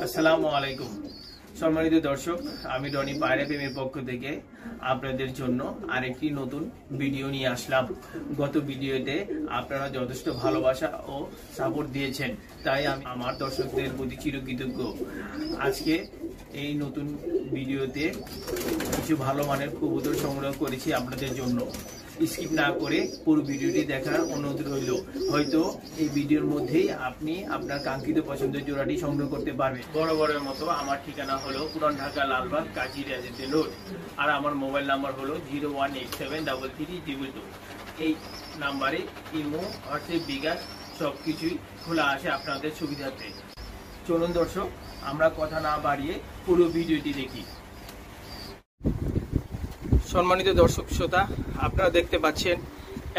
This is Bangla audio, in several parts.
আসসালামু আলাইকুম সম্মানিত দর্শক, আমি রনি পায়রা প্রেমের পক্ষ থেকে আপনাদের জন্য আরেকটি নতুন ভিডিও নিয়ে আসলাম। গত ভিডিওতে আপনারা যথেষ্ট ভালোবাসা ও সাপোর্ট দিয়েছেন, তাই আমি আমার দর্শকদের প্রতি চিরকৃতজ্ঞ। আজকে এই নতুন ভিডিওতে কিছু ভালো মানের কবুতর সংগ্রহ করেছি আপনাদের জন্য। স্কিপ না করে পুরো ভিডিওটি দেখার অনুরোধ রইল। হয়তো এই ভিডিওর মধ্যেই আপনি আপনার কাঙ্ক্ষিত পছন্দের জোড়াটি সংগ্রহ করতে পারবেন। বরাবরের মতো আমার ঠিকানা হলো পুরান ঢাকা লালবাগ কাজী রাজেন্দ্র রোড, আর আমার মোবাইল নাম্বার হলো 018733222। এই নাম্বারে ইমো, হোয়াটসঅ্যাপ, বিকাশ সবকিছুই খোলা আছে আপনাদের সুবিধার্থে। চলুন দর্শক, আমরা কথা না বাড়িয়ে পুরো ভিডিওটি দেখি। সম্মানিত দর্শক শ্রোতা, আপনারা দেখতে পাচ্ছেন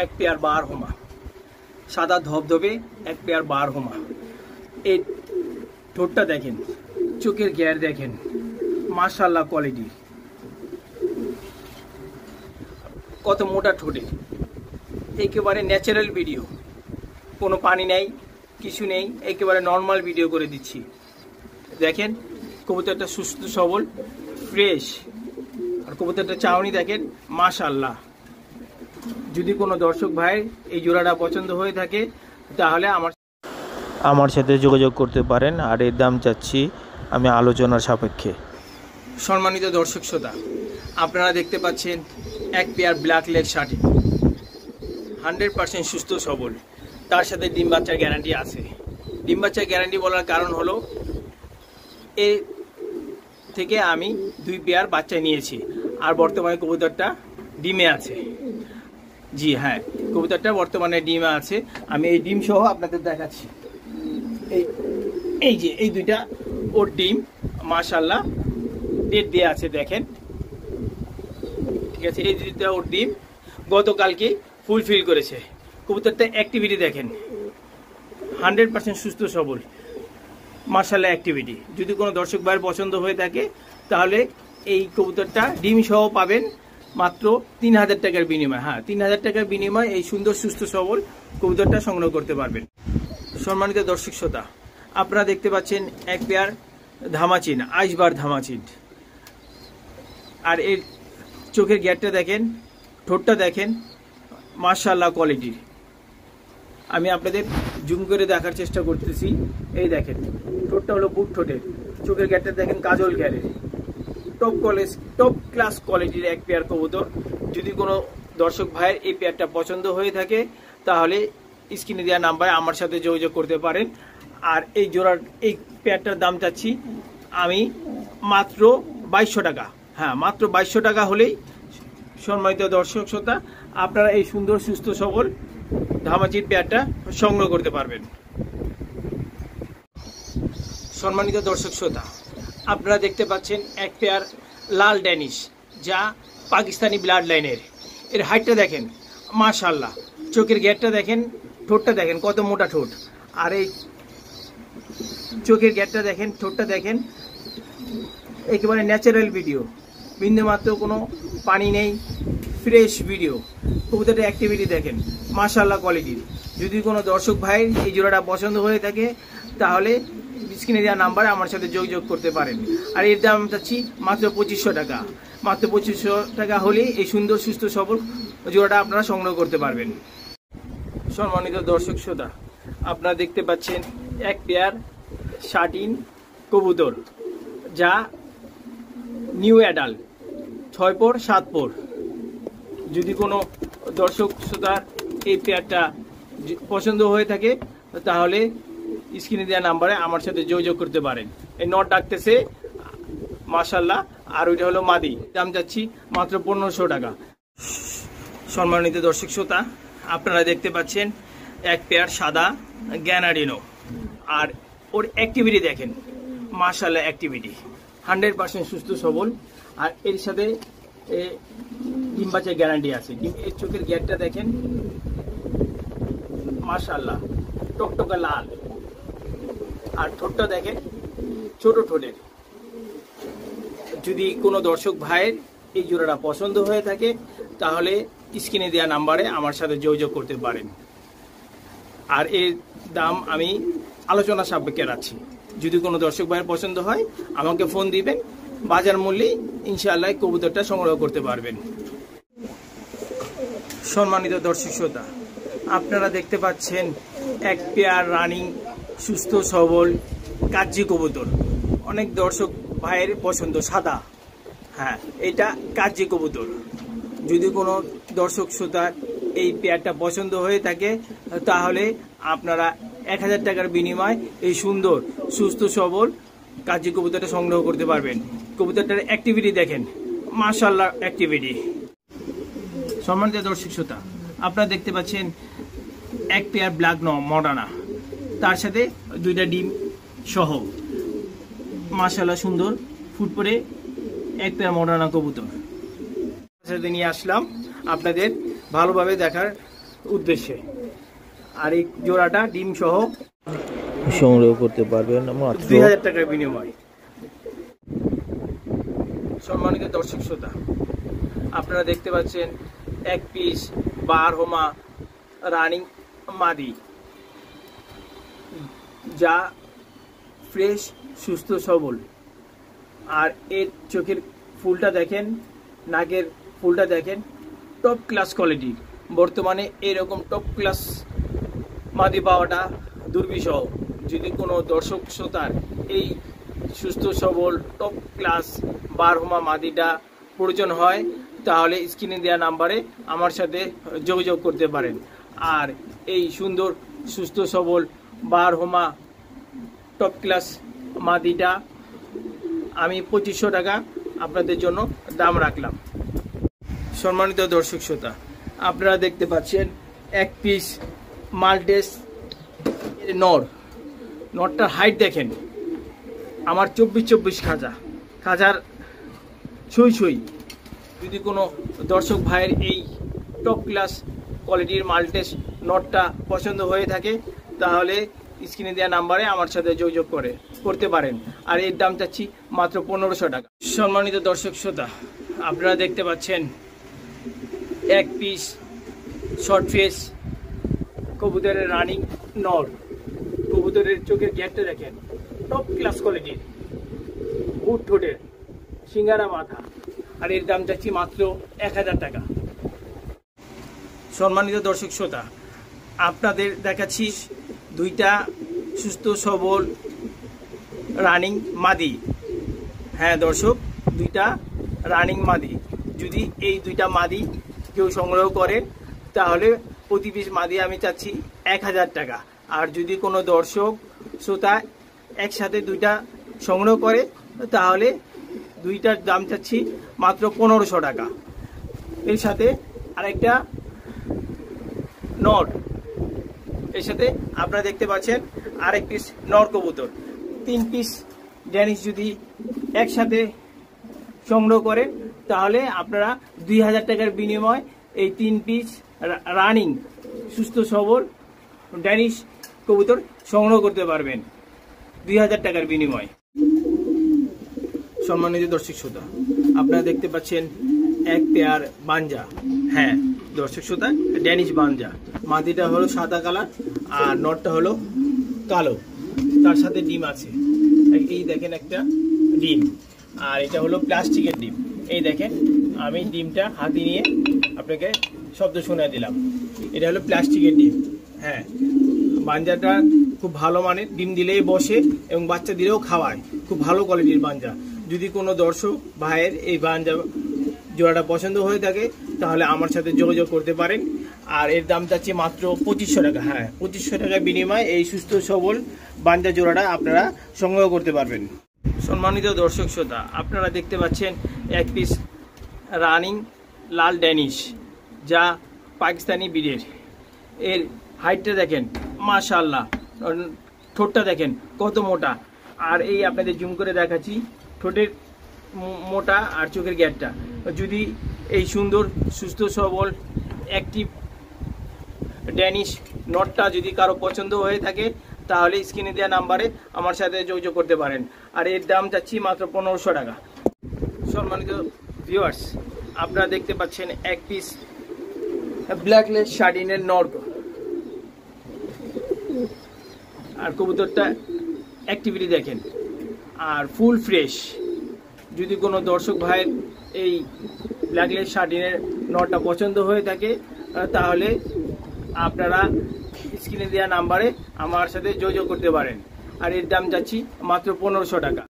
এক পেয়ার বার হোমা, সাদা ধবধবে এক পেয়ার বার হোমা। এই ঠোঁটটা দেখেন, চোখের গ্যার দেখেন, মাশাআল্লাহ কোয়ালিটি, কত মোটা ঠোঁটে, একেবারে ন্যাচারাল ভিডিও, কোনো পানি নেই, কিছু নেই, একেবারে নর্মাল ভিডিও করে দিচ্ছি। দেখেন কবুতরটা সুস্থ সবল, ফ্রেশ, আর কবুতরটা চাউনি দেখেন, মাশাআল্লাহ। যদি কোনো দর্শক ভাই এই জোড়াটা পছন্দ হয়ে থাকে তাহলে আমার সাথে যোগাযোগ করতে পারেন, আর এর দাম চাচ্ছি আমি আলোচনার সাপেক্ষে। সম্মানিত দর্শক শ্রোতা, আপনারা দেখতে পাচ্ছেন এক পেয়ার ব্ল্যাক লেগ শার্টি, 100% সুস্থ সবল, তার সাথে ডিম বাচ্চার গ্যারান্টি আছে। ডিম বাচ্চার গ্যারান্টি বলার কারণ হলো এ থেকে আমি 2 পেয়ার বাচ্চা নিয়েছি, আর বর্তমানে কবুতরটা ডিমে আছে। জি হ্যাঁ, কবুতরটা বর্তমানে ডিমে আছে। আমি এই ডিম সহ আপনাদের দেখাচ্ছি। এই যে এই দুইটা ওর ডিম, মাশাআল্লাহ ডেট দেওয়া আছে, দেখেন, ঠিক আছে। এই দুইটা ওর ডিম গতকালকে ফুলফিল করেছে। কবুতরটা অ্যাক্টিভিটি দেখেন, 100% সুস্থ সবল, মাশাআল্লাহ অ্যাক্টিভিটি। যদি কোনো দর্শক ভাইয়ের পছন্দ হয়ে থাকে তাহলে এই কবুতরটা ডিম সহ পাবেন মাত্র 3000 টাকার বিনিময়। হ্যাঁ, 3000 টাকার বিনিময় এই সুন্দর সুস্থ সবল কবুতরটা সংগ্রহ করতে পারবেন। সম্মানিত দর্শক শ্রোতা, আপনারা দেখতে পাচ্ছেন এক পেয়ার ধামাচিন, আইসবার ধামাচিন, আর এর চোখের গ্যাটটা দেখেন, ঠোঁটটা দেখেন, মাশাআল্লাহ কোয়ালিটির। আমি আপনাদের জুম করে দেখার চেষ্টা করতেছি। এই দেখেন, ঠোঁটটা হলো বুট ঠোঁটের, চোখের গ্যাটটা দেখেন কাজল গ্যারে, টপ ক্লাস কোয়ালিটির এক পেয়ার কবুতর। যদি কোনো দর্শক ভাইয়ের এই পেয়ারটা পছন্দ হয়ে থাকে তাহলে স্ক্রিনে দেওয়া নাম্বারে আমার সাথে যোগাযোগ করতে পারেন। আর এই জোড়ার এই পেয়ারটার দাম চাচ্ছি আমি মাত্র 2200 টাকা। হ্যাঁ, মাত্র 2200 টাকা হলেই সম্মানিত দর্শক শ্রোতা আপনারা এই সুন্দর সুস্থ সবল ধামাচির পেয়ারটা সংগ্রহ করতে পারবেন। সম্মানিত দর্শক শ্রোতা, আপনারা দেখতে পাচ্ছেন এক পেয়ার লাল ড্যানিশ, যা পাকিস্তানি ব্লাড লাইনের। এর হাইটটা দেখেন, মাশাআল্লাহ, চোখের গ্যাটটা দেখেন, ঠোঁটটা দেখেন কত মোটা ঠোঁট, আর এই চোখের গ্যাটটা দেখেন, ঠোঁটটা দেখেন, একেবারে ন্যাচারাল ভিডিও, বিন্দুমাত্র কোনো পানি নেই, ফ্রেশ ভিডিও। কবুতরের অ্যাক্টিভিটি দেখেন, মাশাআল্লাহ কোয়ালিটির। যদি কোনো দর্শক ভাই এই জোড়াটা পছন্দ হয়ে থাকে তাহলে স্ক্রিনে দেওয়া নাম্বারে আমার সাথে যোগাযোগ করতে পারেন। আর এর দাম চাচ্ছি মাত্র 2500 টাকা। মাত্র 2500 টাকা হলেই এই সুন্দর সুস্থ সবল জোড়াটা আপনারা সংগ্রহ করতে পারবেন। সম্মানিত দর্শক শ্রোতা, আপনারা দেখতে পাচ্ছেন এক পেয়ার শাটিন কবুতর, যা নিউ অ্যাডাল্ট, 6 পর 7 পর। যদি কোনো দর্শক শ্রোতার এই পেয়ারটা পছন্দ হয়ে থাকে তাহলে স্ক্রিনে দেওয়া নাম্বারে আমার সাথে যোগাযোগ করতে পারেন। এই নট ডাকতেছে, মাশাআল্লাহ, আর ওইটা হলো মাদি, দাম যাচ্ছি মাত্র 1500 টাকা। সম্মানিত দর্শক শ্রোতা, আপনারা দেখতে পাচ্ছেন এক পেয়ার সাদা গ্যানাডিনো, আর ওর অ্যাক্টিভিটি দেখেন, মাশাআল্লাহ অ্যাক্টিভিটি, 100% সুস্থ সবল, আর এর সাথে ডিম বাচ্চার গ্যারান্টি আছে। এর চোখের গ্যাটটা দেখেন, মাশাআল্লাহ টকটকা লাল, আর ঠোঁটটা দেখেন ছোট ঠোঁটের। যদি কোনো দর্শক ভাইয়ের এই জোড়াটা পছন্দ হয়ে থাকে তাহলে স্ক্রিনে দেওয়া নাম্বারে আমার সাথে যোগাযোগ করতে পারেন। আর এর দাম আমি আলোচনা সাপেক্ষে রাখছি। যদি কোনো দর্শক ভাইয়ের পছন্দ হয় আমাকে ফোন দিবেন, বাজার মূল্যে ইনশাআল্লাহ কবুতরটা সংগ্রহ করতে পারবেন। সম্মানিত দর্শক শ্রোতা, আপনারা দেখতে পাচ্ছেন এক পেয়ার রানিং সুস্থ সবল কাজি কবুতর। অনেক দর্শক ভাইয়ের পছন্দ সাদা, হ্যাঁ এটা কাজি কবুতর। যদি কোনো দর্শক শ্রোতার এই পেয়ারটা পছন্দ হয়ে থাকে তাহলে আপনারা 1000 টাকার বিনিময়ে এই সুন্দর সুস্থ সবল কাজি কবুতরটা সংগ্রহ করতে পারবেন। কবুতরটার অ্যাক্টিভিটি দেখেন, মাশাআল্লাহ অ্যাক্টিভিটি। সম্মানিত দর্শক শ্রোতা, আপনারা দেখতে পাচ্ছেন এক পেয়ার ব্ল্যাক মডার্না, তার সাথে 2টা ডিম সহ মাশাআল্লাহ সুন্দর ফুটপরে এক পেয়ার মডার্না কবুতর সাথে নিয়ে আসলাম আপনাদের ভালোভাবে দেখার উদ্দেশ্যে। আর এই জোড়াটা ডিম সহ সংগ্রহ করতে পারবেন মাত্র 2000 টাকার বিনিময়ে। সম্মানিত দর্শক শ্রোতা, আপনারা দেখতে পাচ্ছেন এক পিস বারহমা রানিং মাদি, যা ফ্রেশ সুস্থ সবল। আর এর চোখের ফুলটা দেখেন, নাকের ফুলটা দেখেন, টপ ক্লাস কোয়ালিটি। বর্তমানে এরকম টপ ক্লাস মাদি পাওয়াটা দুর্বিষহ। যদি কোনো দর্শক শ্রোতার এই সুস্থ সবল টপ ক্লাস বারহমা মাদিটা প্রয়োজন হয় তাহলে স্ক্রিনে দেওয়া নাম্বারে আমার সাথে যোগাযোগ করতে পারেন। আর এই সুন্দর সুস্থ সবল বারহমা টপ ক্লাস মাদিটা আমি 2500 টাকা আপনাদের জন্য দাম রাখলাম। সম্মানিত দর্শক শ্রোতা, আপনারা দেখতে পাচ্ছেন এক পিস মাল্টেস নরটার হাইট দেখেন, আমার 24 খাঁচার ছুঁই। যদি কোনো দর্শক ভাইয়ের এই টপ ক্লাস কোয়ালিটির মাল্টেস নটটা পছন্দ হয়ে থাকে তাহলে স্ক্রিনে দেওয়া নাম্বারে আমার সাথে যোগাযোগ করতে পারেন। আর এর দাম চাচ্ছি মাত্র 1500 টাকা। সম্মানিত দর্শক শ্রোতা, আপনারা দেখতে পাচ্ছেন এক পিস শর্ট ফেস কবুতরের রানিং নর। কবুতরের চোখের গ্যাপটা দেখেন, টপ ক্লাস কোয়ালিটির, বুট ঠোঁটের, সিঙ্গারা মাথা। আর এর দাম চাচ্ছি মাত্র 1000 টাকা। সম্মানিত দর্শক শ্রোতা, আপনাদের দেখাচ্ছি 2টা সুস্থ সবল রানিং মাদি। হ্যাঁ দর্শক, 2টা রানিং মাদি। যদি এই 2টা মাদি কেউ সংগ্রহ করে তাহলে প্রতি পিস মাদি আমি চাচ্ছি 1000 টাকা। আর যদি কোনো দর্শক শ্রোতা একসাথে 2টা সংগ্রহ করে তাহলে 2টার দাম চাচ্ছি মাত্র 1500 টাকা। এর সাথে আরেকটা নর, এর সাথে আপনারা দেখতে পাচ্ছেন আরেক পিস নর কবুতর। 3 পিস ড্যানিশ যদি একসাথে সংগ্রহ করেন তাহলে আপনারা 2000 টাকার বিনিময়ে এই 3 পিস রানিং সুস্থ সবল ড্যানিশ কবুতর সংগ্রহ করতে পারবেন 2000 টাকার বিনিময়ে। সম্মানিত দর্শক শ্রোতা, আপনারা দেখতে পাচ্ছেন এক পেয়ার বাঞ্জা। হ্যাঁ দর্শক শ্রোতা, ড্যানিশ বাঞ্জা। মাদিটা হলো সাদা কালার আর নটটা হলো কালো, তার সাথে ডিম আছে। এই দেখেন একটা ডিম, আর এটা হলো প্লাস্টিকের ডিম। এই দেখেন, আমি ডিমটা হাতে নিয়ে আপনাকে শব্দ শোনা দিলাম। এটা হলো প্লাস্টিকের ডিম। হ্যাঁ, বাঞ্জাটা খুব ভালো মানের, ডিম দিলেই বসে এবং বাচ্চা দিলেও খাওয়ায়। খুব ভালো কোয়ালিটির বাঞ্জা। যদি কোনো দর্শক ভাইয়ের এই বাঞ্জা জোড়াটা পছন্দ হয়ে থাকে তাহলে আমার সাথে যোগাযোগ করতে পারেন। আর এর দাম চাচ্ছি মাত্র 2500 টাকা। হ্যাঁ, 2500 টাকার বিনিময়ে এই সুস্থ সবল বাঞ্জা জোড়াটা আপনারা সংগ্রহ করতে পারবেন। সম্মানিত দর্শক শ্রোতা, আপনারা দেখতে পাচ্ছেন এক পিস রানিং লাল ড্যানিশ, যা পাকিস্তানি ব্রিডের। এর হাইটটা দেখেন, মাশাআল্লাহ। ঠোঁটটা দেখেন কত মোটা। আর এই আপনাদের জুম করে দেখাচ্ছি ঠোঁটের মোটা আর চোখের গ্যাপটা। যদি এই সুন্দর সুস্থ সবল অ্যাক্টিভ ড্যানিশ নটটা যদি কারো পছন্দ হয়ে থাকে তাহলে স্ক্রিনে দেওয়া নাম্বারে আমার সাথে যোগাযোগ করতে পারেন। আর এর দাম চাচ্ছি মাত্র 1500 টাকা। সম্মানিত ভিউয়ার্স, আপনারা দেখতে পাচ্ছেন এক পিস ব্ল্যাকলেস শার্ডিনের নর। আর কবুতরটা অ্যাক্টিভিটি দেখেন, আর ফুল ফ্রেশ। যদি কোনো দর্শক ভাইয়ের এই ব্ল্যাকলেস শার্টিনের নটটা পছন্দ হয়ে থাকে তাহলে আপনারা স্ক্রিনে দেওয়া নাম্বারে আমার সাথে যোগাযোগ করতে পারেন। আর এর দাম যাচ্ছি মাত্র 1500 টাকা।